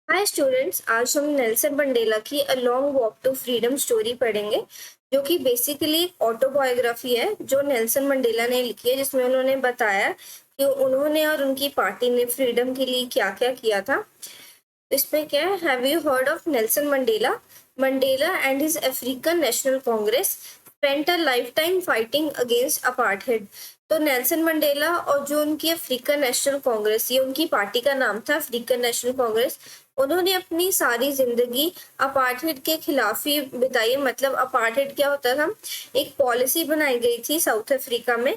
Hi students, आज हम Nelson Mandela की a long walk to freedom story पढ़ेंगे, जो कि बेसिकली ऑटोबायोग्राफी है जो नेल्सन मंडेला ने लिखी है, जिसमें उन्होंने बताया कि उन्होंने और उनकी पार्टी ने फ्रीडम के लिए क्या क्या किया था। इसमें क्या है, have you heard of Nelson Mandela? Mandela and his African national Congress spent a life time fighting against apartheid. तो नेल्सन मंडेला और जो उनकी अफ्रीकन नेशनल कांग्रेस, ये उनकी पार्टी का नाम था, अफ्रीकन नेशनल कांग्रेस। उन्होंने अपनी सारी जिंदगी अपार्थाइड के खिलाफ ही बिताई। मतलब अपार्थाइड क्या होता था, एक पॉलिसी बनाई गई थी साउथ अफ्रीका में,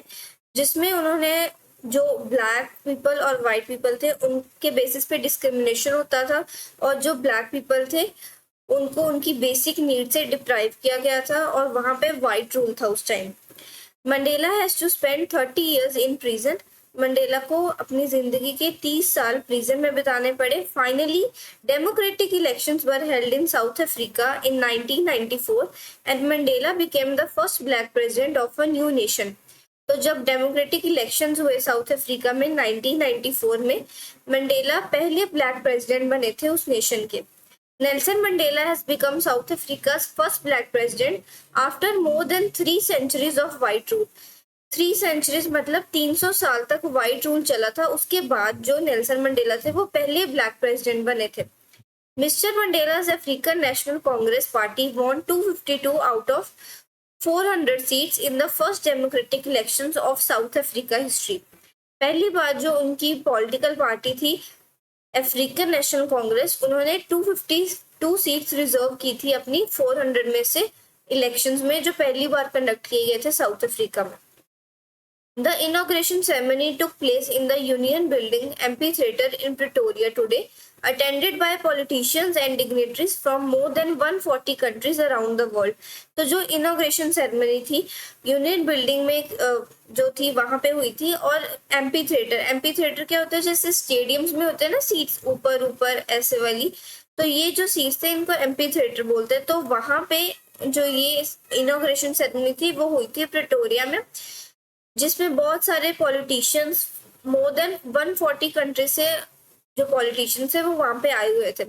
जिसमें उन्होंने जो ब्लैक पीपल और वाइट पीपल थे उनके बेसिस पे डिस्क्रिमिनेशन होता था, और जो ब्लैक पीपल थे उनको उनकी बेसिक नीड से डिप्राइव किया गया था, और वहां पे वाइट रूल था उस time. Mandela has to spend 30 years in prison. Mandela को अपनी जिंदगी के 30 साल प्रिजन में बिताने पड़े। Finally democratic elections were held in South Africa in 1994 and Mandela became the first black president of a new nation. तो जब डेमोक्रेटिक इलेक्शंस हुए साउथ अफ्रीका में 1994 में, मंडेला पहले ब्लैक प्रेसिडेंट बने थे उस नेशन के। Nelson Mandela has become South Africa's first black president after more than 3 centuries of white rule. 3 centuries मतलब 300 साल तक व्हाइट रूल चला था। उसके बाद जो नेल्सन मंडेला थे वो पहले ब्लैक प्रेसिडेंट बने थे। Mister Mandela's African National Congress Party won 252 out of 400 seats in the first democratic elections of South Africa history. पहली बार जो उनकी पॉलिटिकल पार्टी थी अफ्रीकन नेशनल कांग्रेस, उन्होंने 252 सीट्स रिजर्व की थी अपनी 400 में से इलेक्शंस में, जो पहली बार कंडक्ट किए गए थे साउथ अफ्रीका में। The inauguration ceremony took place in the Union Building Amphitheatre in Pretoria today, attended by politicians and dignitaries from more than 140 countries around the world. तो जो इनॉग्रेशन सेरेमनी थी यूनियन बिल्डिंग में जो थी वहां पे हुई थी। और एम्पी थिएटर क्या होता है, जैसे स्टेडियम्स में होते हैं ना सीट्स ऊपर ऊपर ऐसे वाली, तो ये जो सीट्स थे इनको एम्पी थिएटर बोलते हैं। तो वहां पे जो ये इनॉग्रेशन सेरेमनी थी वो हुई थी प्रिटोरिया में, जिसमें बहुत सारे पॉलिटिशियंस मोर देन 140 कंट्री से जो पॉलिटिशियंस है वो वहां पे आए हुए थे।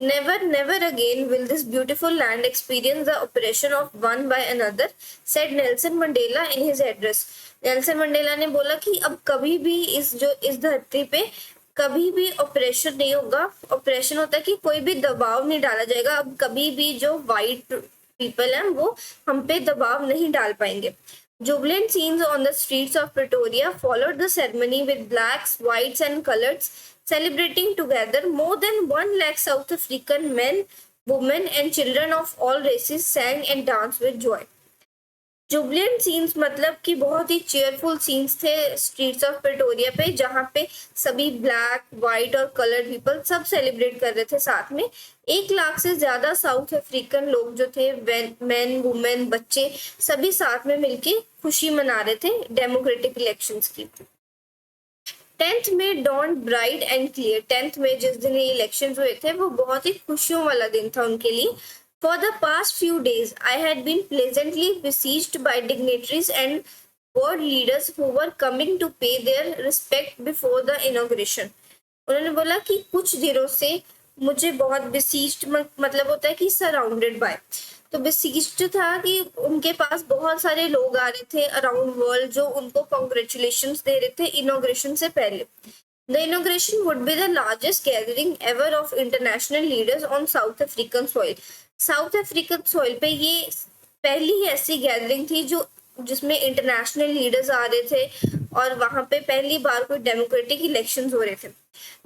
Never never again will this beautiful land experience the operation of one by another, said Nelson Mandela in his address. Nelson Mandela ने बोला कि अब कभी भी इस धरती पे कभी भी ऑपरेशन नहीं होगा। ऑपरेशन होता है कि कोई भी दबाव नहीं डाला जाएगा। अब कभी भी जो वाइट पीपल हैं वो हम पे दबाव नहीं डाल पाएंगे। Jubilant scenes on the streets of Pretoria followed the ceremony with blacks, whites, and coloreds celebrating together. More than 1 lakh South African men, women, and children of all races sang and danced with joy. Jubilant scenes मतलब कि बहुत ही cheerful scenes थे streets of Pretoria पे, जहाँ पे सभी black, white और coloured people सब सेलिब्रेट कर रहे थे साथ में। 1 लाख से ज्यादा साउथ अफ्रीकन लोग जो थे, मेन, वुमेन, बच्चे, सभी साथ में मिलके खुशी मना रहे थे डेमोक्रेटिक इलेक्शंस की। 10th में don bright and clear. 10th में जिस दिन ये इलेक्शन हुए थे वो बहुत ही खुशियों वाला दिन था उनके लिए। For the past few days, I had been pleasantly besieged by dignitaries and world leaders who were coming to pay their respect before the inauguration. उन्होंने बोला कि कुछ दिनों से मुझे बहुत besieged मतलब होता है कि सराउंडेड बाय, तो besieged था कि उनके पास बहुत सारे लोग आ रहे थे अराउंड वर्ल्ड जो उनको कॉन्ग्रेचुलेशंस दे रहे थे इनॉग्रेशन से पहले। The inauguration would be the largest gathering ever of international leaders on South African soil. South African soil पे ये पहली ही ऐसी गैदरिंग थी जो जिसमें इंटरनेशनल लीडर्स आ रहे थे, और वहां पे पहली बार कोई डेमोक्रेटिक इलेक्शंस हो रहे थे।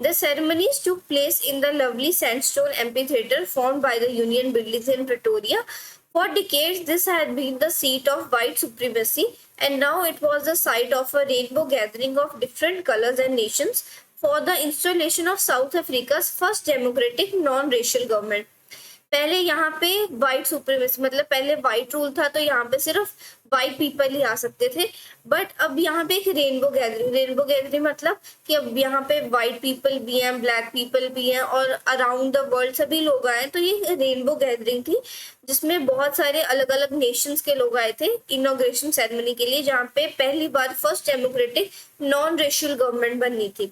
The ceremonies took place in the lovely sandstone amphitheater formed by the Union Buildings in Pretoria. For decades, this had been the seat of white supremacy, and now it was the site of a rainbow gathering of different colors and nations for the installation of South Africa's first democratic non-racial government. पहले यहाँ पे white supremacy मतलब पहले white rule था, तो यहाँ पे सिर्फ व्हाइट पीपल ही आ सकते थे। बट अब यहाँ पे एक रेनबो गैदरिंग मतलब कि अब यहाँ पे व्हाइट पीपल भी हैं, ब्लैक पीपल भी हैं, और अराउंड द वर्ल्ड सभी लोग आए। तो ये रेनबो गैदरिंग थी जिसमें बहुत सारे अलग अलग नेशंस के लोग आए थे इनॉग्रेशन सेरेमनी के लिए, जहाँ पे पहली बार first democratic non racial government बननी थी।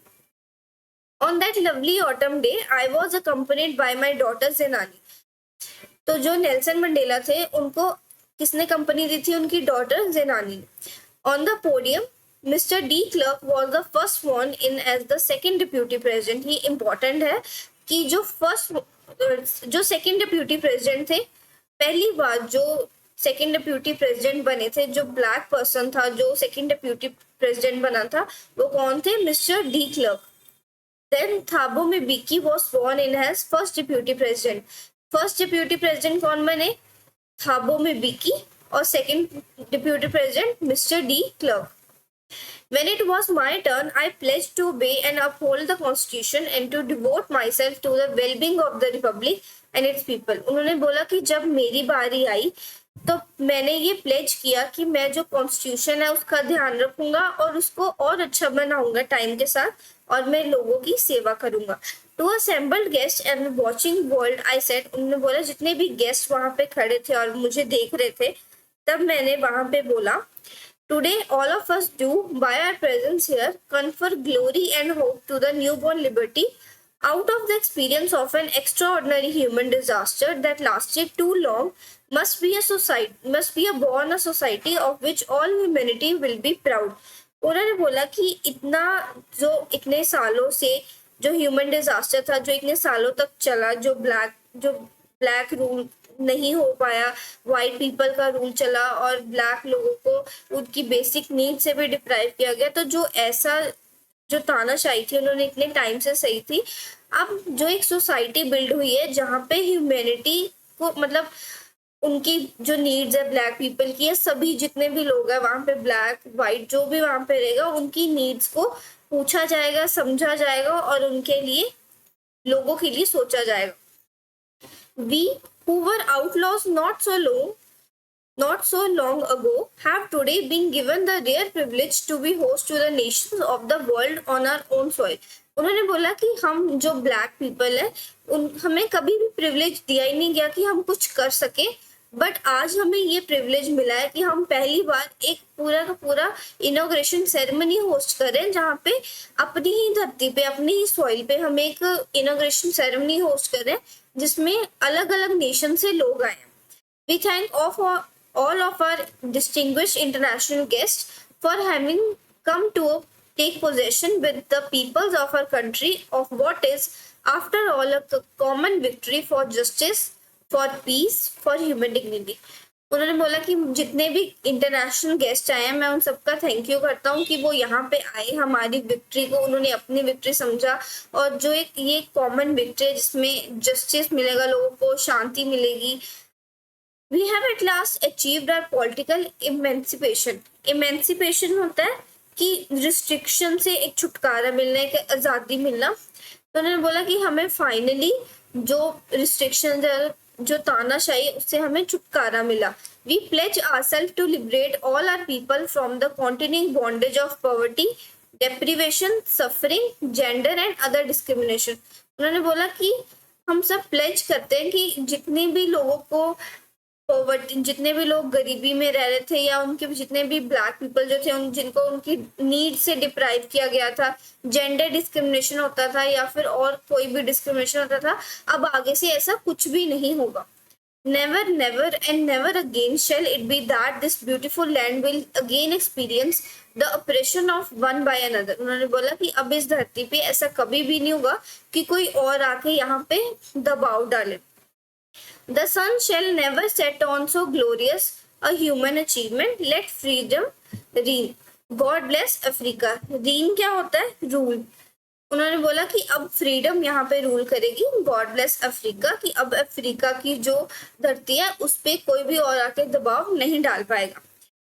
On that lovely autumn day, I was accompanied by my daughter Zenani. तो जो नेल्सन मंडेला थे उनको किसने कंपनी दी थी? उनकी daughter Zenani. On the podium mister de Klerk was the first one in as the second deputy president. ये important है कि जो सेकेंड डिप्यूटी प्रेसिडेंट थे, पहली बार जो सेकेंड डिप्यूटी प्रेसिडेंट बने थे, जो ब्लैक पर्सन था जो सेकेंड डिप्यूटी प्रेसिडेंट बना था, वो कौन थे? Mister de Klerk. Then Thabo Mbeki was born in as first deputy president. First deputy president कौन बने? Thabo Mbeki. और second deputy president mister de Klerk. When it was my turn, I pledged to obey and uphold the Constitution and to devote myself to the well-being of the Republic and its people. उन्होंने बोला कि जब मेरी बारी आई तो मैंने ये pledge किया कि मैं जो कॉन्स्टिट्यूशन है उसका ध्यान रखूंगा और उसको और अच्छा बनाऊंगा टाइम के साथ, और मैं लोगों की सेवा करूंगा। To assembled guest and watching world I said, उन्होंने बोला जितने भी गेस्ट वहां पे खड़े थे और मुझे देख रहे थे, तब मैंने वहां पे बोला, Today, all of us do, by our presence here, confer glory and hope to the newborn liberty out of the experience of an extraordinary human disaster that lasted too long. Must be born a society of which all humanity will be proud. उन्होंने बोला कि इतने सालों से जो human disaster था, जो इतने सालों तक चला, जो ब्लैक रूल नहीं हो पाया, व्हाइट पीपल का रूल चला और ब्लैक लोगों को उनकी बेसिक नीड से भी डिप्राइव किया गया। तो जो तानाशाही थी उन्होंने इतने टाइम से सही थी। अब जो एक सोसाइटी बिल्ड हुई है जहाँ पे ह्यूमैनिटी को, मतलब उनकी जो नीड्स है ब्लैक पीपल की है, सभी जितने भी लोग हैं वहां पे, ब्लैक व्हाइट जो भी वहां पे रहेगा, उनकी नीड्स को पूछा जाएगा, समझा जाएगा और उनके लिए, लोगों के लिए सोचा जाएगा। We who were outlaws not so long ago have today been given the rare privilege to be host to the nations of the world on our own soil. उन्होंने बोला कि हम जो ब्लैक पीपल है हमें कभी भी प्रिविलेज दिया ही नहीं गया कि हम कुछ कर सके, बट आज हमें ये प्रिविलेज मिला है कि हम पहली बार एक पूरा का पूरा इनॉग्रेशन सेरेमनी होस्ट करें, जहाँ पे अपनी ही धरती पे, अपनी ही सॉइल पे हम एक इनॉग्रेशन सेरेमनी होस्ट करें जिसमें अलग अलग नेशन से लोग आए। We thank all of our distinguished international guests for having come to take possession with the peoples of our country of what is, after all, a common victory for justice, for peace, for human dignity. उन्होंने बोला कि जितने भी international guest आए हैं, मैं उन सबका थैंक यू करता हूँ कि वो यहाँ पे आए, हमारी विक्ट्री को उन्होंने अपनी विक्ट्री समझा, और जो ये कॉमन विक्ट्री है जिसमें जस्टिस मिलेगा, लोगों को शांति मिलेगी। We have at last achieved our political emancipation. Emancipation होता है कि रिस्ट्रिक्शन से एक छुटकारा मिलना, एक आज़ादी मिलना। तो उन्होंने बोला कि हमें फाइनली जो रिस्ट्रिक्शन, जो तानाशाही, उससे हमें छुटकारा मिला। We pledge ourselves to liberate all our people from the continuing bondage of poverty, deprivation, suffering, gender and other discrimination. उन्होंने बोला कि हम सब प्लेज करते हैं कि जितने भी लोगों को पॉवर्टी, जितने भी लोग गरीबी में रह रहे थे, या उनके जितने भी ब्लैक पीपल जो थे, जिनको उनकी नीड से डिप्राइव किया गया था, जेंडर डिस्क्रिमिनेशन होता था या फिर और कोई भी डिस्क्रिमिनेशन होता था, अब आगे से ऐसा कुछ भी नहीं होगा। Never, never and never again shall it be that this beautiful land will again experience the oppression of one by another. उन्होंने बोला कि अब इस धरती पे ऐसा कभी भी नहीं होगा कि कोई और आके यहाँ पे दबाव डाले। The sun shall never set on so glorious a human achievement. Let freedom reign. God bless Africa. Reign क्या होता है? रूल। उन्होंने बोला कि अब फ्रीडम यहाँ पे रूल करेगी, गॉड ब्लेस अफ्रीका, कि अब अफ्रीका की जो धरती है उस पे कोई भी और आके दबाव नहीं डाल पाएगा।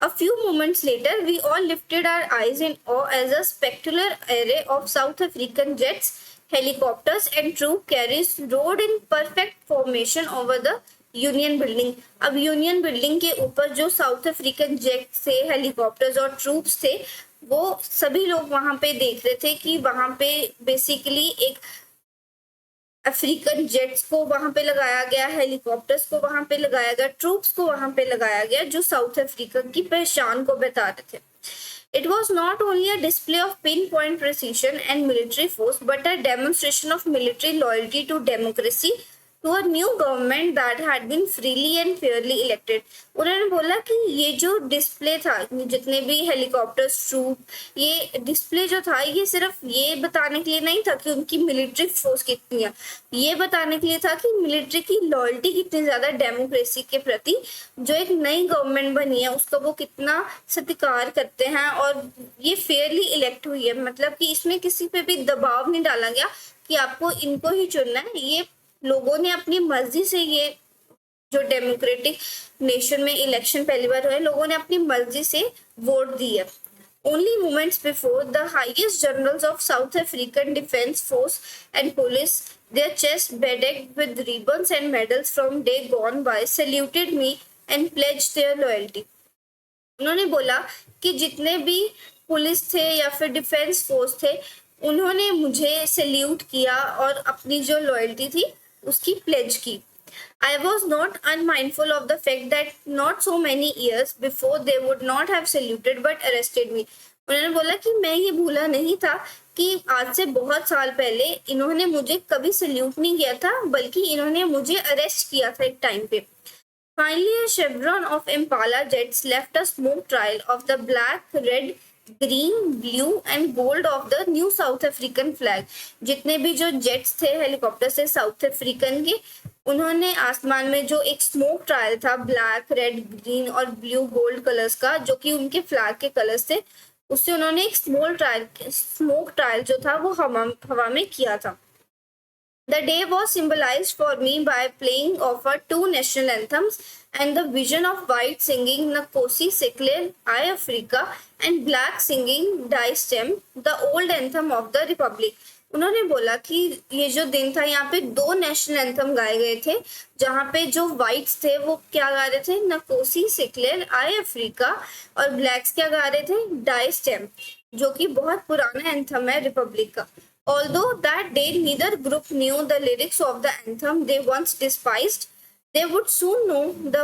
A few moments later, we all lifted our eyes in awe as a spectacular array of South African jets, helicopters and troop carriers rode in perfect formation over the union building. अब union building के ऊपर जो south African jet से, helicopters और troops थे, वो सभी लोग वहां पे देख रहे थे कि वहां पे बेसिकली एक अफ्रीकन जेट्स को वहां पे लगाया गया, हेलीकॉप्टर्स को वहां पे लगाया गया, ट्रूप्स को वहां पे लगाया गया, जो साउथ अफ्रीका की पहचान को बता रहे थे। It was not only a display of pinpoint precision and military force, but a demonstration of military loyalty to democracy, to a new government that had been freely and fairly elected. उन्होंने बोला कि ये जो display था, जितने भी helicopters, troop, ये display जो था, ये सिर्फ ये बताने के लिए नहीं था कि उनकी मिलिट्री फोर्स कितनी है, ये बताने के लिए था कि मिलिट्री की लॉयल्टी कितनी ज्यादा डेमोक्रेसी के प्रति, जो एक नई गवर्नमेंट बनी है उसका वो कितना सत्कार करते हैं, और ये फेयरली इलेक्ट हुई है, मतलब कि इसमें किसी पे भी दबाव नहीं डाला गया कि आपको इनको ही चुनना है। ये लोगों ने अपनी मर्जी से, ये जो डेमोक्रेटिक नेशन में इलेक्शन पहली बार हुए, लोगों ने अपनी मर्जी से वोट दी है। Only moments before, the highest generals of South African Defence Force and police, their chests bedecked with ribbons and medals from day gone by, saluted me and pledged their loyalty. उन्होंने बोला कि जितने भी police थे या फिर defence force थे, उन्होंने मुझे सैल्यूट किया और अपनी जो लॉयल्टी थी उसकी प्लेज की। I was not unmindful of the fact that not so many years before they would not have saluted but arrested me. उन्होंने बोला कि मैं ये भूला नहीं था कि आज से बहुत साल पहले इन्होंने मुझे कभी सैल्यूट नहीं किया था, बल्कि इन्होंने मुझे अरेस्ट किया था एक टाइम पे। Finally, a chevron of Impala jets left a smoke trail of the black, red, green, blue and gold of the new south African flag. जितने भी जो जेट्स थे हेलीकॉप्टर से साउथ अफ्रीकन के, उन्होंने आसमान में जो एक स्मोक ट्रायल था ब्लैक, रेड, ग्रीन और ब्लू गोल्ड कलर्स का, जो कि उनके फ्लैग के कलर्स थे, उससे उन्होंने एक स्मोक ट्रायल जो था वो हवा में किया था। The day was symbolized for me by playing of our two national anthems and the vision of white singing Nkosi Sinclair, I Africa, and black singing Die Stem, the old anthem of the Republic. उन्होंने बोला कि ये जो दिन था, यहाँ पे दो नेशनल एंथम गाए गए थे, जहाँ पे जो व्हाइट्स थे वो क्या गा रहे थे, नकोसी सिक्लेर, आई अफ्रीका, और ब्लैक्स क्या गा रहे थे, डाई स्टेम, जो कि बहुत पुराना एंथम है रिपब्लिक का। Although that day neither group knew the lyrics of the anthem they once despised, they would soon know the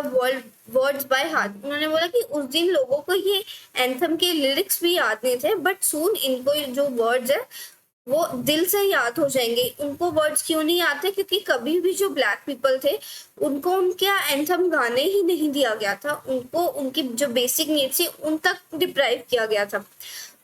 words by heart. उन्होंने बोला कि उस दिन लोगों को ये एंथम के लिरिक्स भी याद नहीं थे, बट सून इनको जो वर्ड्स है वो दिल से याद हो जाएंगे। उनको वर्ड्स क्यों नहीं आते, क्योंकि कभी भी जो ब्लैक पीपल थे उनको उनके एंथम गाने ही नहीं दिया गया था, उनको उनकी जो बेसिक नीड्स थी उन तक डिप्राइव किया गया था।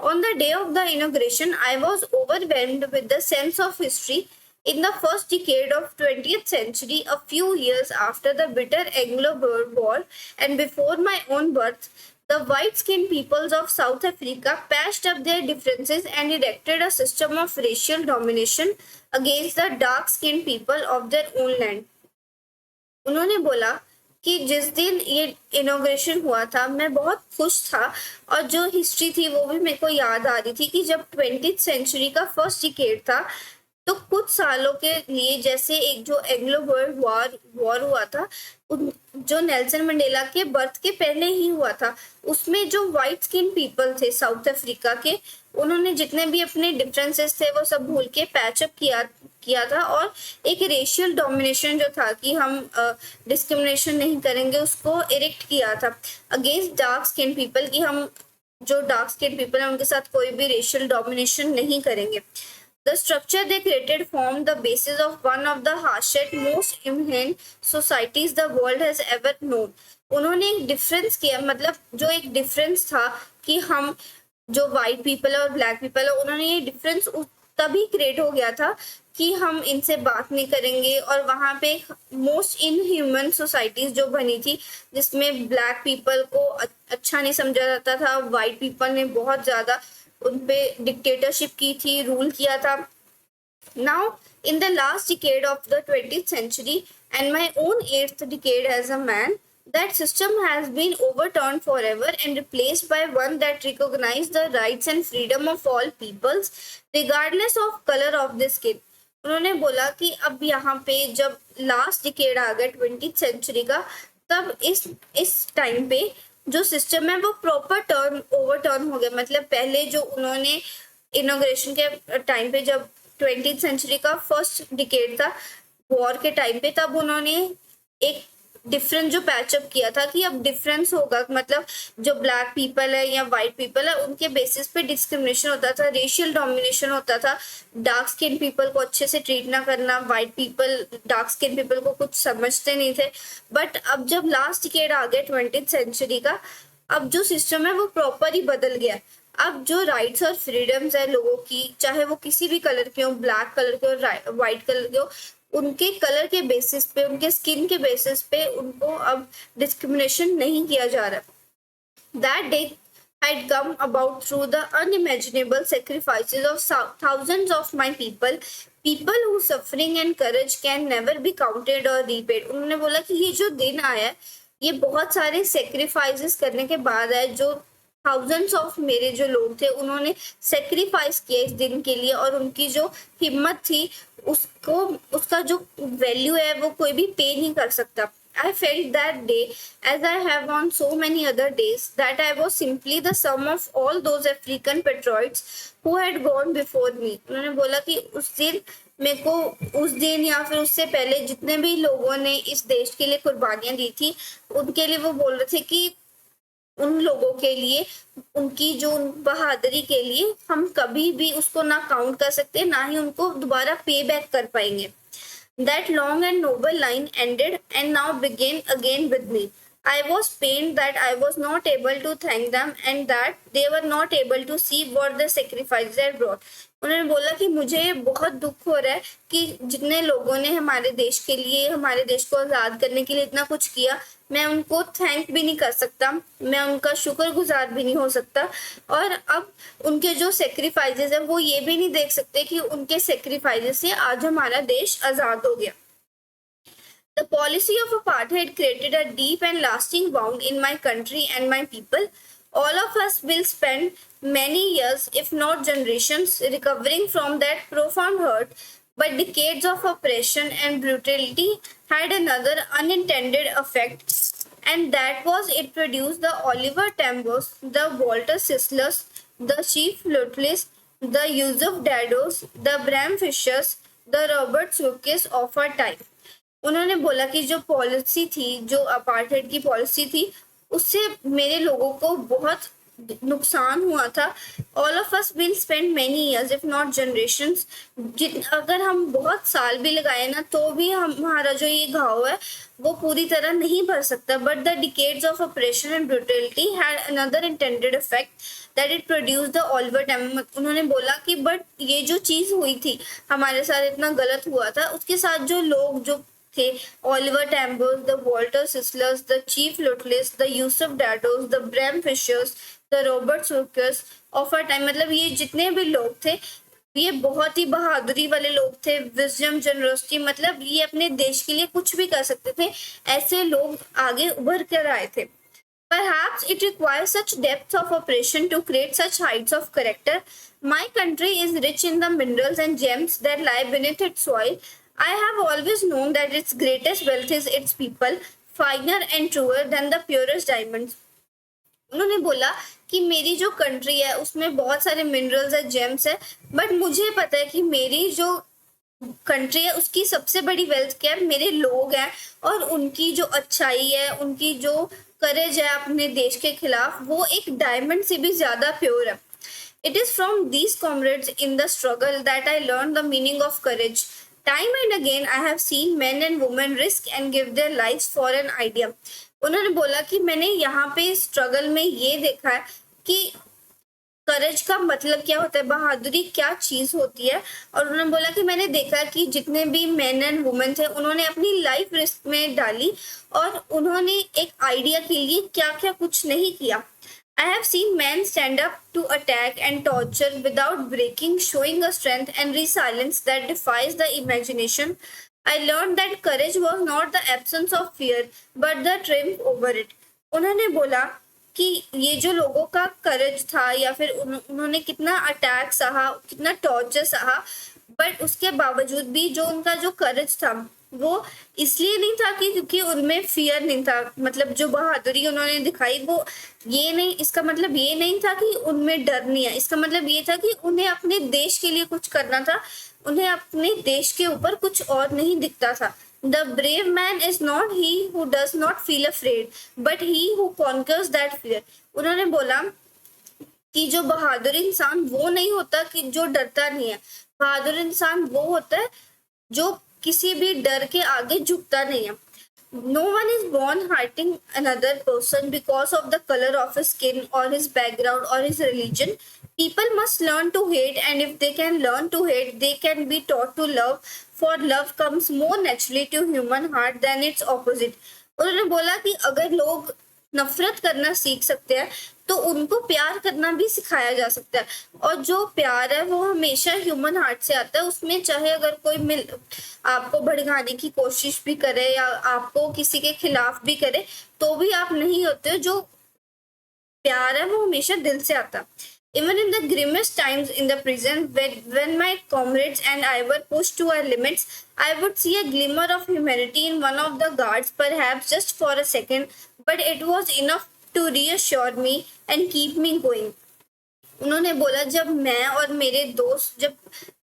On the day of the inauguration, I was overwhelmed with the sense of history. In the first decade of 20th century, a few years after the bitter Anglo-Boer War and before my own birth, the white-skinned peoples of South Africa patched up their differences and erected a system of racial domination against the dark-skinned people of their own land. उन्होंने बोला कि जिस दिन ये inauguration हुआ था मैं बहुत खुश था, और जो हिस्ट्री थी वो भी मेरे को याद आ रही थी कि जब 20th सेंचुरी का फर्स्ट डिकेड था, तो कुछ सालों के लिए, जैसे एक जो एंग्लो बोer वॉर हुआ था, जो नेल्सन मंडेला के बर्थ के पहले ही हुआ था, उसमें जो व्हाइट स्किन पीपल थे साउथ अफ्रीका के, उन्होंने जितने भी अपने डिफरेंसेस थे वो सब भूल के पैचअप किया था, और एक रेशियल डोमिनेशन जो था कि हम डिस्क्रिमिनेशन नहीं करेंगे, उसको इरेक्ट किया था अगेंस्ट डार्क स्किन पीपल, कि हम जो डार्क स्किन पीपल है उनके साथ कोई भी रेशियल डोमिनेशन नहीं करेंगे। The structure they created formed the basis of one of the harshest, most inhumane societies the world has ever known. उन्होंने एक डिफरेंस किया, मतलब जो एक डिफरेंस था कि हम जो व्हाइट पीपल है और ब्लैक पीपल है, उन्होंने ये डिफरेंस तभी क्रिएट हो गया था कि हम इनसे बात नहीं करेंगे, और वहाँ पे मोस्ट इनह्यूमन सोसाइटीज जो बनी थी, जिसमें ब्लैक पीपल को अच्छा नहीं समझा जाता था, व्हाइट पीपल ने बहुत ज्यादा उन पे डिक्टेटरशिप की थी, रूल किया था। Now, in the last decade of the 20th century and my own 8th decade as a man, that system has been overturned forever and replaced by one that recognizes the rights and freedom of all peoples, regardless of color of the skin. उन्होंने बोला कि अब यहाँ पे जब last decade आ गया 20th century का, तब इस टाइम पे जो सिस्टम है वो प्रॉपर ओवरटर्न हो गया। मतलब पहले जो उन्होंने इनॉग्रेशन के टाइम पे, जब 20th सेंचुरी का फर्स्ट डिकेड था वॉर के टाइम पे, तब उन्होंने एक डिफरेंस जो पैचअप किया था कि अब डिफरेंस होगा, मतलब जो ब्लैक पीपल है या वाइट पीपल है उनके बेसिस पे डिस्क्रिमिनेशन होता था, रेशियल डोमिनेशन होता था, डार्क स्किन पीपल को अच्छे से ट्रीट ना करना, white people dark skin people को कुछ समझते नहीं थे। बट अब जब लास्ट डिकेड आ गया 20th सेंचुरी का, अब जो सिस्टम है वो प्रॉपर ही बदल गया। अब जो राइट्स और फ्रीडम्स है लोगों की, चाहे वो किसी भी कलर के हो, ब्लैक कलर के हो, व्हाइट कलर के हो, उनके कलर के बेसिस पे, उनके स्किन के बेसिस पे उनको अब डिस्क्रिमिनेशन नहीं किया जा रहा। That day had come about through the unimaginable sacrifices of thousands of my people whose suffering and courage can never be counted or repaid। उन्होंने बोला कि ये जो दिन आया, ये बहुत सारे सेक्रीफाइसेस करने के बाद है, जो थाउजेंड्स ऑफ मेरे जो लोग थे उन्होंने सेक्रीफाइस किया इस दिन के लिए, और उनकी जो हिम्मत थी उसको, उसका जो वैल्यू है वो कोई भी पे नहीं कर सकता। I felt that day, as I have on so many other days, that I was simply the sum of all those African patriots who had gone before me। उन्होंने बोला कि उस दिन मेरे को, उस दिन या फिर उससे पहले जितने भी लोगों ने इस देश के लिए कुर्बानियां दी थी, उनके लिए वो बोल रहे थे कि उन लोगों के लिए, उनकी जो बहादुरी के लिए हम कभी भी उसको ना काउंट कर सकते, ना ही उनको दोबारा पे बैक कर पाएंगे। That long and noble line ended and now began again with me। I was pained that I was not able to thank them and that they were not able to see what the sacrifice had brought। उन्होंने बोला कि मुझे बहुत दुख हो रहा है कि जितने लोगों ने हमारे देश के लिए, हमारे देश को आज़ाद करने के लिए इतना कुछ किया, मैं उनको थैंक भी नहीं कर सकता, मैं उनका शुक्रगुजार भी नहीं हो सकता, और अब उनके जो सेक्रीफाइसेस है वो ये भी नहीं देख सकते कि उनके सेक्रीफाइसेस से आज हमारा देश आज़ाद हो गया। The policy of apartheid created a deep and lasting wound in my country and my people। All of us will spend many years, if not generations, recovering from that profound hurt, but decades of oppression and brutality had another unintended effect, and that was it produced the Oliver Tambos, the Walter Sislers, the Chief Lutless, the Yusuf Dados, the Bram Fishers, the Robert Surkis of our time। उन्होंने बोला कि जो policy थी, जो apartheid की policy थी, उससे मेरे लोगों को बहुत नुकसान हुआ था। All of us will spend many years, if not generations, अगर हम बहुत साल भी लगाए ना तो भी हमारा जो ये घाव है वो पूरी तरह नहीं भर सकता। But the decades of operation and brutality had another intended effect that it produce the Oliver Tambo. उन्होंने बोला कि बट ये जो चीज़ हुई थी, हमारे साथ इतना गलत हुआ था, उसके साथ जो लोग जो थे, Oliver Tambos, the Walter Sisulus, the chief Luthulis, the Yusuf Dadoos, the Bram Fischers, the Robert Sobukwes of our time, मतलब ये जितने भी लोग थे ये बहुत ही बहादुरी वाले लोग थे, विजडम, जनरसिटी, मतलब ये अपने देश के लिए कुछ भी कर सकते थे, ऐसे लोग आगे उभर कर आए थे। Perhaps it requires such depth of operation to create such heights of character। My country is rich in the minerals and gems that lie beneath its soil। I have always known that its greatest wealth is its people, finer and truer than the purest diamonds। उन्होंने बोला कि मेरी जो country है उसमें बहुत सारे minerals है, जेम्स है, बट मुझे पता है कि मेरी जो कंट्री है उसकी सबसे बड़ी वेल्थ क्या है, मेरे लोग हैं, और उनकी जो अच्छाई है, उनकी जो करेज है अपने देश के खिलाफ, वो एक डायमंड से भी ज्यादा प्योर है। It is from these comrades in the struggle that I learned the meaning of courage। Time and again I have seen men and women risk and give their lives for an idea। उन्होंने बोला कि मैंने यहाँ पे struggle में ये देखा है कि करेज का मतलब क्या होता है, बहादुरी क्या चीज होती है, और उन्होंने बोला कि मैंने देखा कि जितने भी मेन एंड वुमेन थे उन्होंने अपनी लाइफ रिस्क में डाली और उन्होंने एक आइडिया के लिए क्या क्या कुछ नहीं किया। I have seen men stand up to attack and torture without breaking, showing a strength and resilience that defies the imagination। I learned that courage was not the absence of fear, but the triumph over it। उन्होंने बोला कि ये जो लोगों का करेज था, या फिर उन्होंने कितना अटैक सहा, कितना टॉर्चर सहा, बट उसके बावजूद भी जो उनका जो करेज था वो इसलिए नहीं था कि क्योंकि उनमें फियर नहीं था, मतलब जो बहादुरी उन्होंने दिखाई वो ये नहीं, इसका मतलब ये नहीं था कि उनमें डर नहीं है, इसका मतलब ये था कि उन्हें अपने देश के लिए कुछ करना था, उन्हें अपने देश के ऊपर कुछ और नहीं दिखता था। The brave man is not he who does not feel afraid, but he who conquers that fear. उन्होंने बोला कि जो बहादुर इंसान वो नहीं होता कि जो डरता नहीं है, बहादुर इंसान वो होता है जो किसी भी डर के आगे झुकता नहीं है. No one is born hating another person because of the color of his skin or his background or his religion. People must learn to hate, and if they can learn to hate, they can be taught to love, for love comes more naturally to human heart than its opposite. उन्होंने बोला कि अगर लोग नफरत करना सीख सकते हैं तो उनको प्यार करना भी सिखाया जा सकता है, और जो प्यार है वो हमेशा ह्यूमन हार्ट से आता है. उसमें चाहे अगर कोई आपको भड़काने की कोशिश भी करे या आपको किसी के खिलाफ भी करे तो भी आप नहीं होते हो. जो प्यार है वो हमेशा दिल से आता. Even in the grimmest times in the prison, when my comrades and I were pushed to our limits, I would see a glimmer of humanity in one of the guards, perhaps just for a second, but it was enough to reassure me and keep me going. उन्होंने बोला जब मैं और मेरे दोस्त जब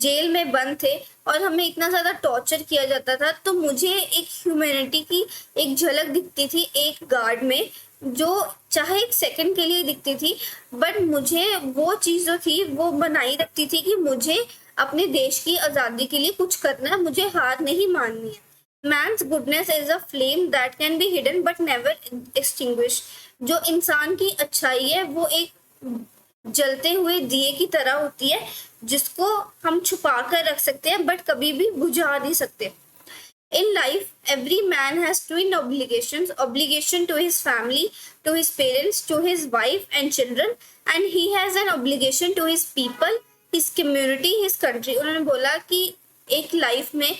jail में बंद थे और हमें इतना ज्यादा टॉर्चर किया जाता था तो मुझे एक ह्यूमैनिटी की एक झलक दिखती थी एक गार्ड में, जो चाहे एक सेकंड के लिए दिखती थी, बट मुझे वो चीज जो थी वो बनाई रखती थी कि मुझे अपने देश की आजादी के लिए कुछ करना है, मुझे हार नहीं माननी है. Man's goodness is a flame that can be hidden but never extinguished. जो इंसान की अच्छाई है वो एक जलते हुए दिए की तरह होती है जिसको हम छुपा कर रख सकते हैं बट कभी भी बुझा नहीं सकते. In life, every man has twin obligations, obligation to his family, to his parents, to his wife and children, and he has an obligation to his people, his community, his country. उन्होंने बोला कि एक life में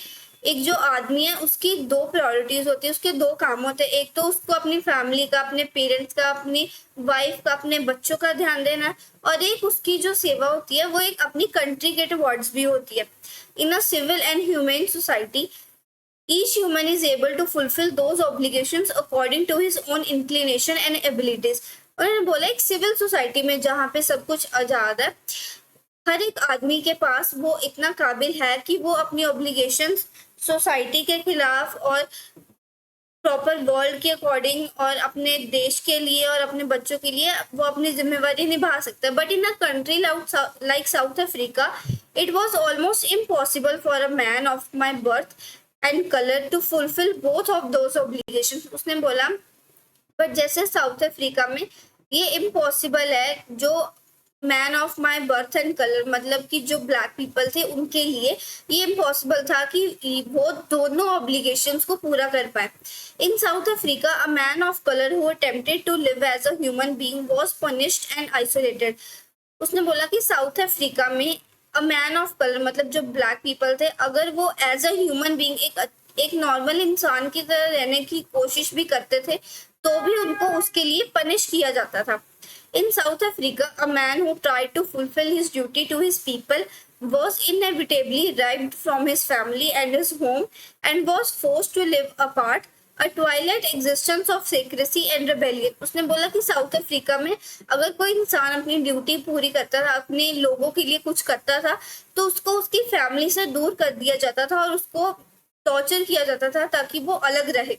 एक जो आदमी है उसकी दो प्रायोरिटीज होती है, उसके दो काम होते हैं. एक तो उसको अपनी फैमिली का, अपने पेरेंट्स का, अपनी वाइफ का, अपने बच्चों का ध्यान देना, और एक उसकी जो सेवा होती है वो एक अपनी कंट्री के टुवर्ड्स भी होती है. In a civil and human society each human is able to fulfill those obligations according to his own inclination and abilities. उन्होंने बोला एक सिविल सोसाइटी में जहाँ पे सब कुछ आजाद है, हर एक आदमी के पास वो इतना काबिल है कि वो अपनी ऑब्लिगेशंस सोसाइटी के खिलाफ और प्रॉपर वर्ल्ड के अकॉर्डिंग और अपने देश के लिए और अपने बच्चों के लिए वो अपनी जिम्मेवारी निभा सकता है. But in a country like South Africa it was almost impossible for a man of my birth and colour to fulfil both of those obligations. उसने बोला बट जैसे साउथ अफ्रीका में ये इम्पॉसिबल है, जो man of my birth and colour मतलब कि जो ब्लैक पीपल थे उनके लिए ये इम्पॉसिबल था कि वो दोनों ऑब्लिगेशंस को पूरा कर पाए. In South Africa a man of colour who attempted to live as a human being was punished and isolated. उसने बोला कि साउथ अफ्रीका में अ मैन ऑफ कलर मतलब जो ब्लैक पीपल थे, अगर वो एज अ ह्यूमन बीइंग एक नॉर्मल इंसान की तरह रहने की कोशिश भी करते थे तो भी उनको उसके लिए पनिश किया जाता था. In South Africa, a man who tried to fulfill his duty to his people was inevitably ripped from his family and his home and was forced to live apart, a twilight existence of secrecy and rebellion. उसने बोला कि south Africa में अगर कोई इंसान अपनी duty पूरी करता था, अपने लोगों के लिए कुछ करता था, तो उसको उसकी फैमिली से दूर कर दिया जाता था और उसको टॉर्चर किया जाता था ताकि वो अलग रहे.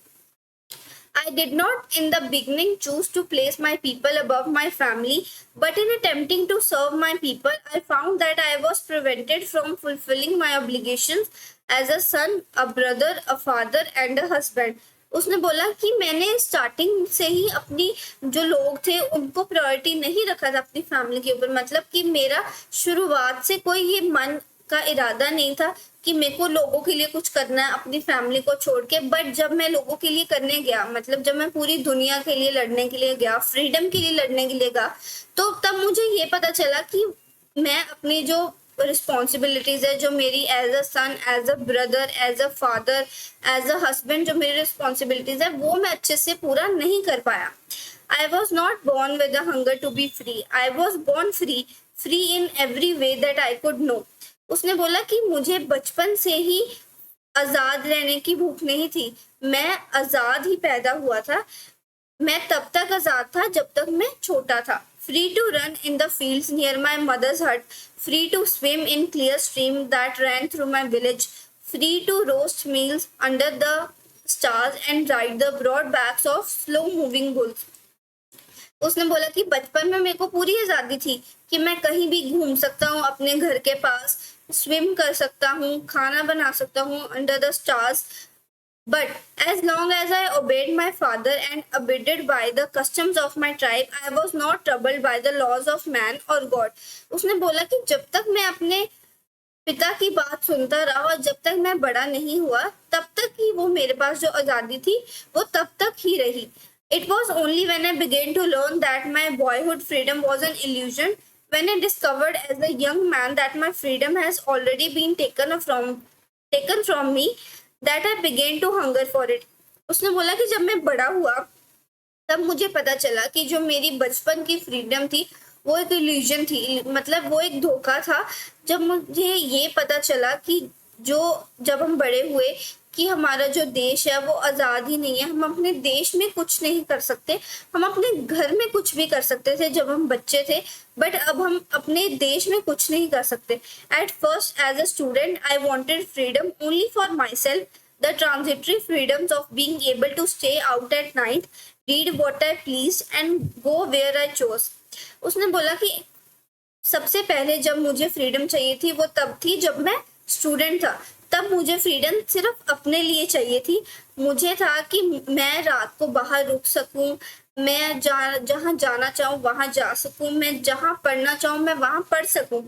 I did not in the beginning choose to place my people above my family, but in attempting to serve my people, I found that I was prevented from fulfilling my obligations as a son, a brother, a father and a husband. उसने बोला कि मैंने starting से ही अपनी जो लोग थे उनको प्रायोरिटी नहीं रखा था अपनी फैमिली के ऊपर, मतलब कि मेरा शुरुआत से कोई ये मन का इरादा नहीं था कि मेरे को लोगों के लिए कुछ करना है अपनी फैमिली को छोड़ के. बट जब मैं लोगों के लिए करने गया, मतलब जब मैं पूरी दुनिया के लिए लड़ने के लिए गया, फ्रीडम के लिए लड़ने के लिए गया, तो तब मुझे ये पता चला कि मैं अपनी जो रिस्पॉन्सिबिलिटीज है, जो मेरी as a son, as a brother, as a father, as a husband, जो मेरी रिस्पॉन्सिबिलिटीज है वो मैं अच्छे से पूरा नहीं कर पाया. I was not born with a hunger to be free. I was born free, free in every way that I could know. उसने बोला कि मुझे बचपन से ही आजाद रहने की भूख नहीं थी, मैं आजाद ही पैदा हुआ था. मैं तब तक आजाद था जब तक मैं छोटा था. Free to run in the fields near my mother's hut, free to swim in clear stream that ran through my village, free to roast meals under the stars and ride the broad backs of slow moving bulls. उसने बोला कि बचपन में मेरे को पूरी आजादी थी कि मैं कहीं भी घूम सकता हूँ अपने घर के पास, स्विम कर सकता हूँ, खाना बना सकता हूँ under the stars, but as long as I obeyed my father and abided by the customs of my tribe, I was not troubled by the laws of man or God. उसने बोला कि जब तक मैं अपने पिता की बात सुनता रहा और जब तक मैं बड़ा नहीं हुआ तब तक ही वो मेरे पास जो आजादी थी वो तब तक ही रही. It was only when I began to learn that my boyhood freedom was an illusion, when I discovered as a young man that my freedom has already been taken from me, that I began to hunger for it. उसने बोला कि जब मैं बड़ा हुआ तब मुझे पता चला कि जो मेरी बचपन की फ्रीडम थी वो एक इल्यूजन थी, मतलब वो एक धोखा था. जब मुझे ये पता चला कि जब हम बड़े हुए कि हमारा जो देश है वो आज़ाद ही नहीं है, हम अपने देश में कुछ नहीं कर सकते, हम अपने घर में कुछ भी कर सकते थे जब हम बच्चे थे, बट अब हम अपने देश में कुछ नहीं कर सकते. At first as a student I wanted freedom only for myself, the transitory freedoms of being able to stay out at night, read what I please and go where I chose. उसने बोला कि सबसे पहले जब मुझे freedom चाहिए थी वो तब थी जब मैं स्टूडेंट था. तब मुझे फ्रीडम सिर्फ अपने लिए चाहिए थी. मुझे था कि मैं रात को बाहर रुक सकूं, मैं जहाँ जाना चाहूँ वहां जा सकूं, मैं जहाँ पढ़ना चाहूँ मैं वहां पढ़ सकूं.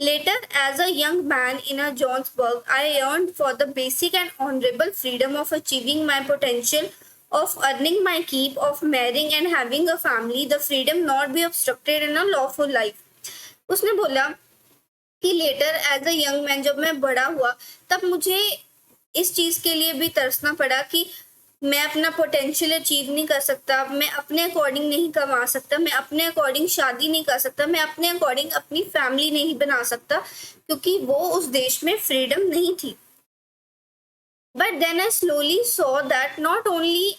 Later, as a young man in a Johannesburg, I yearned for the basic and honorable freedom of achieving my potential, of earning my keep, of marrying and having a family, the freedom not be obstructed in a lawful life. उसने बोला कि later as a young man जब मैं बड़ा हुआ तब मुझे इस चीज के लिए भी तरसना पड़ा कि मैं अपना पोटेंशियल अचीव नहीं कर सकता, मैं अपने अकॉर्डिंग नहीं कमा सकता, मैं अपने अकॉर्डिंग शादी नहीं कर सकता, मैं अपने अकॉर्डिंग अपनी फैमिली नहीं बना सकता क्योंकि वो उस देश में फ्रीडम नहीं थी. But then I slowly saw that not only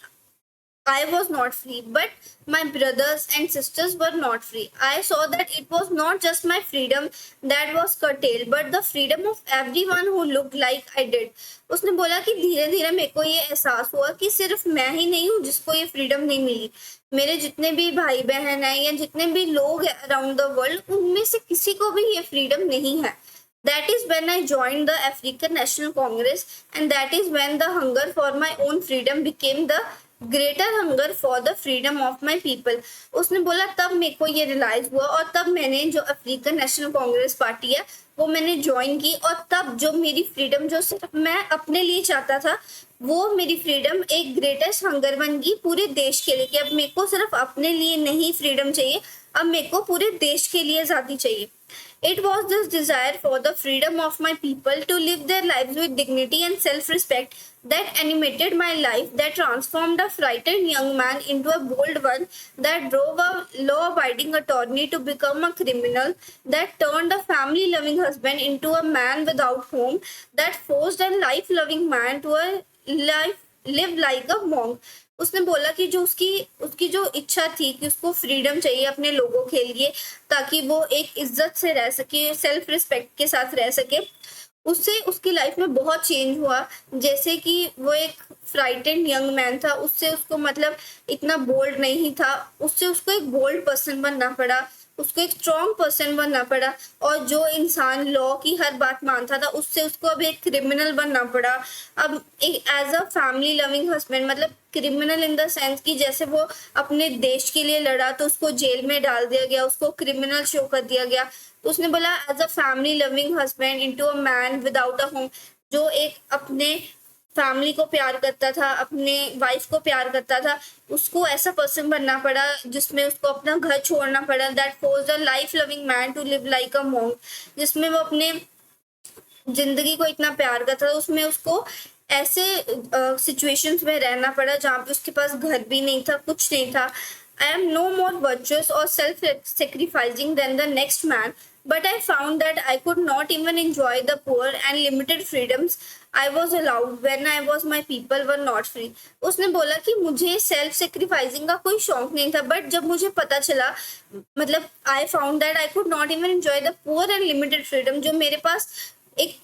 I was not free, but my brothers and sisters were not free. I saw that it was not just my freedom that was curtailed, but the freedom of everyone who looked like I did. उसने बोला कि धीरे धीरे मेरे को ये एहसास हुआ कि सिर्फ मैं ही नहीं हूँ जिसको ये फ्रीडम नहीं मिली. मेरे जितने भी भाई बहन हैं या जितने भी लोग हैं अराउंड द वर्ल्ड उनमें से किसी को भी ये फ्रीडम नहीं है. That is when I joined the African National Congress, and that is when the hunger for my own freedom became the greater hunger for the freedom of my people. उसने बोला तब मेरे को ये रियलाइज हुआ और तब मैंने जो अफ्रीकन नेशनल कांग्रेस पार्टी है वो मैंने ज्वाइन की, और तब जो मेरी फ्रीडम जो सिर्फ मैं अपने लिए चाहता था वो मेरी फ्रीडम एक ग्रेटेस्ट हंगर बन गई पूरे देश के लिए कि अब मेरे को सिर्फ अपने लिए नहीं फ्रीडम चाहिए, अब मेरे को पूरे देश के लिए आज़ादी चाहिए. It was this desire for the freedom of my people to live their lives with dignity and self-respect that animated my life, that transformed a frightened young man into a bold one, that drove a law-abiding attorney to become a criminal, that turned a family-loving husband into a man without home, that forced a life-loving man to live like a monk. उसने बोला कि जो उसकी जो इच्छा थी कि उसको फ्रीडम चाहिए अपने लोगों के लिए ताकि वो एक इज्जत से रह सके, सेल्फ रिस्पेक्ट के साथ रह सके, उससे उसकी लाइफ में बहुत चेंज हुआ. जैसे कि वो एक फ्राइटेंड यंग मैन था, उससे उसको मतलब इतना बोल्ड नहीं था, उससे उसको एक बोल्ड पर्सन बनना पड़ा, उसको एक स्ट्रॉन्ग पर्सन बनना पड़ा. और जो इंसान लॉ की हर बात मानता था उससे उसको अब एक क्रिमिनल बनना पड़ा. अब एक as a family loving husband, मतलब क्रिमिनल इन द सेंस कि जैसे वो अपने देश के लिए लड़ा तो उसको जेल में डाल दिया गया, उसको क्रिमिनल शो कर दिया गया. तो उसने बोला as a family loving husband into a man without a home, जो एक अपने फैमिली को प्यार करता था, अपने वाइफ को प्यार करता था, उसको ऐसा पर्सन बनना पड़ा जिसमें उसको अपना घर छोड़ना पड़ा. That force the life loving man to live like a monk, जिसमें वो अपने जिंदगी को इतना प्यार करता था उसमें उसको ऐसे सिचुएशंस में रहना पड़ा जहाँ पे उसके पास घर भी नहीं था, कुछ नहीं था. I am no more virtuous or self-sacrificing than the next man, but I found that I could not even enjoy the poor and limited freedoms I was allowed when I was my people were not free. उसने बोला कि मुझे self sacrificing का कोई शौक नहीं था, but जब मुझे पता चला, मतलब I found that I could not even enjoy the poor and limited freedom, जो मेरे पास एक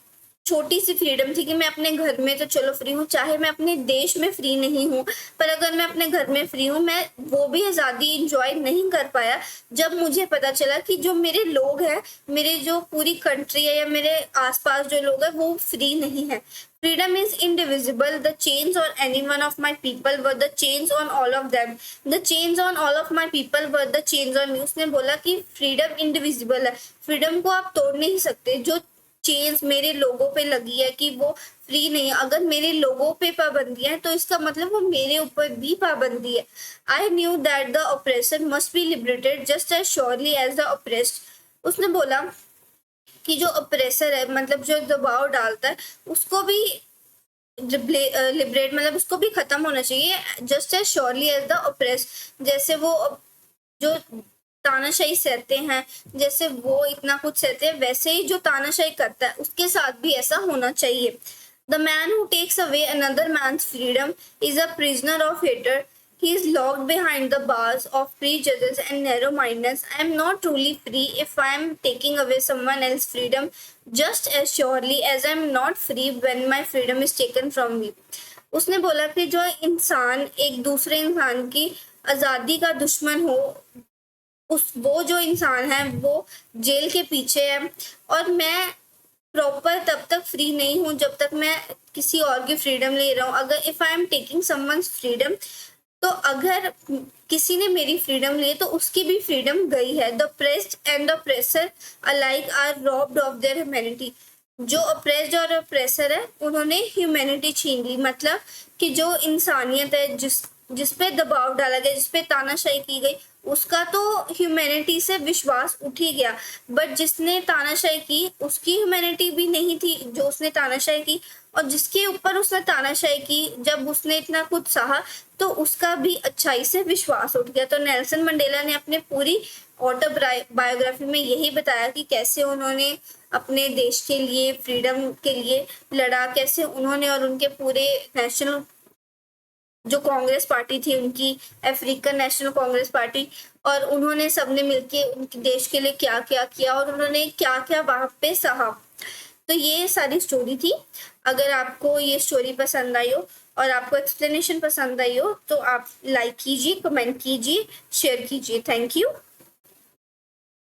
छोटी सी फ्रीडम थी कि मैं अपने घर में तो चलो फ्री हूँ, चाहे मैं अपने देश में फ्री नहीं हूँ, पर अगर मैं अपने घर में फ्री हूँ, मैं वो भी आज़ादी इंजॉय नहीं कर पाया जब मुझे पता चला कि जो मेरे लोग हैं, मेरे जो पूरी कंट्री है या मेरे आसपास जो लोग हैं वो फ्री नहीं है। Freedom is indivisible. The chains on any one of my people were the chains on all of them. The chains on all of my people were the chains on me. उसने बोला कि freedom indivisible है, freedom को आप तोड़ नहीं सकते। जो चेन्स मेरे लोगों पे लगी है कि वो फ्री नहीं है, अगर मेरे लोगों पे पाबंदियां हैं तो इसका मतलब वो मेरे ऊपर भी पाबंदी है। I knew that the oppressor must be liberated just as surely as the oppressed. उसने बोला कि जो ऑपरेसर है, मतलब जो दबाव डालता है, उसको भी लिबरेट, मतलब उसको भी खत्म होना चाहिए, just as surely as the oppress. जैसे वो जो तानाशाही सहते हैं, जैसे वो इतना कुछ सहते हैं, वैसे ही जो तानाशाही करता है उसके साथ भी ऐसा होना चाहिए। The man who takes away another man's freedom is a prisoner of hatred. He is locked behind the bars of prejudice and narrow-mindedness. I am not truly free if I am taking away someone else's freedom, just as surely as I am not free when my freedom is taken from me. उसने बोला कि जो इंसान एक दूसरे इंसान की आज़ादी का दुश्मन हो, वो जो इंसान है वो जेल के पीछे है, और मैं प्रॉपर तब तक फ्री नहीं हूँ जब तक मैं किसी और की फ्रीडम ले रहा हूँ। अगर if I am taking someone's freedom, तो अगर किसी ने मेरी फ्रीडम ली तो उसकी भी फ्रीडम गई है। The oppressed and the oppressor alike are robbed of their humanity. जो ऑप्रेस्ड और ऑप्रेसर है उन्होंने ह्यूमैनिटी छीन ली, मतलब कि जो इंसानियत है, जिस पे दबाव डाला गया, जिस पे तानाशाही की गई, उसका तो ह्यूमैनिटी से विश्वास उठ ही गया। बट जिसने तानाशाही की उसकी ह्यूमैनिटी भी नहीं थी जो उसने तानाशाही की, और जिसके ऊपर उसने तानाशाही की, जब उसने इतना कुछ सहा तो उसका भी अच्छाई से विश्वास उठ गया। तो नेल्सन मंडेला ने अपने पूरी ऑटोबायोग्राफी में यही बताया कि कैसे उन्होंने अपने देश के लिए, फ्रीडम के लिए लड़ा, कैसे उन्होंने और उनके पूरे नेशनल जो कांग्रेस पार्टी थी उनकी, अफ्रीकन नेशनल कांग्रेस पार्टी, और उन्होंने सबने मिलके उनके देश के लिए क्या क्या किया और उन्होंने क्या क्या वहां पे सहा। तो ये सारी स्टोरी थी। अगर आपको ये स्टोरी पसंद आई हो और आपको एक्सप्लेनेशन पसंद आई हो तो आप लाइक कीजिए, कमेंट कीजिए, शेयर कीजिए। Thank you.